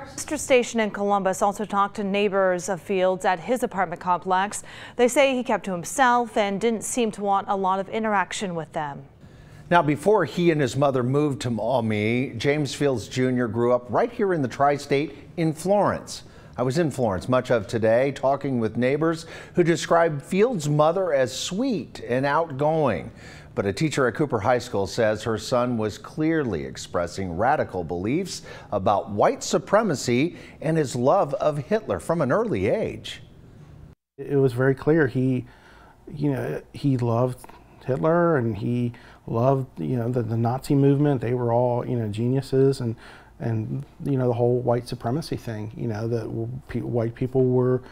Our sister station in Columbus also talked to neighbors of Fields at his apartment complex. They say he kept to himself and didn't seem to want a lot of interaction with them. Now, before he and his mother moved to Maumee, James Fields Jr. grew up right here in the tri-state in Florence. I was in Florence much of today talking with neighbors who described Fields' mother as sweet and outgoing. But a teacher at Cooper High School says her son was clearly expressing radical beliefs about white supremacy and his love of Hitler from an early age. It was very clear he loved Hitler and he loved, the Nazi movement. They were all, geniuses, and the whole white supremacy thing, that white people were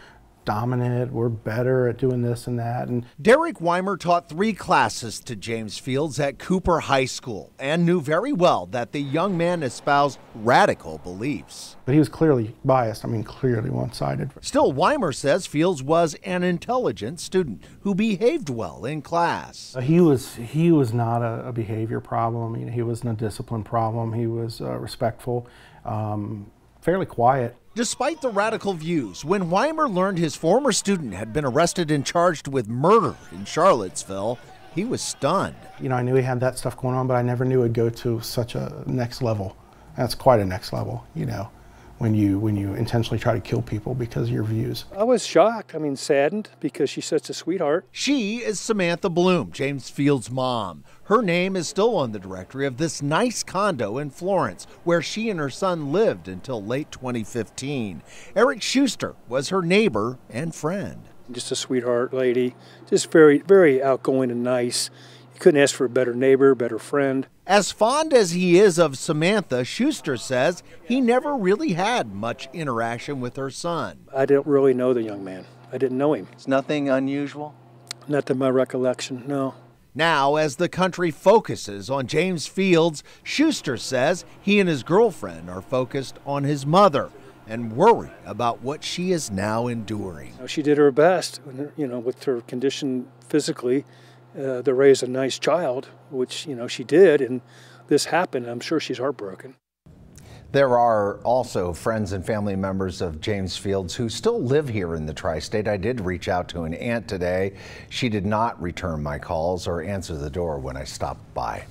dominant, were better at doing this and that. And Derek Weimer taught 3 classes to James Fields at Cooper High School and knew very well that the young man espoused radical beliefs. But he was clearly biased, clearly one-sided. Still, Weimer says Fields was an intelligent student who behaved well in class. He was not a behavior problem. He wasn't a discipline problem. He was respectful, fairly quiet. Despite the radical views, when Weimer learned his former student had been arrested and charged with murder in Charlottesville, he was stunned. I knew he had that stuff going on, but I never knew it'd go to such a next level. That's quite a next level, when you intentionally try to kill people because of your views. I was shocked, saddened, because she's such a sweetheart. She is Samantha Bloom, James Fields' mom. Her name is still on the directory of this nice condo in Florence, where she and her son lived until late 2015. Eric Schuster was her neighbor and friend. Just a sweetheart lady, just very, very outgoing and nice. You couldn't ask for a better neighbor, better friend. As fond as he is of Samantha, Schuster says he never really had much interaction with her son. I didn't really know the young man. I didn't know him. It's nothing unusual? Not to my recollection, no. Now, as the country focuses on James Fields, Schuster says he and his girlfriend are focused on his mother and worry about what she is now enduring. She did her best, with her condition physically, to raise a nice child, which, she did, and this happened. I'm sure she's heartbroken. There are also friends and family members of James Fields who still live here in the tri-state. I did reach out to an aunt today. She did not return my calls or answer the door when I stopped by.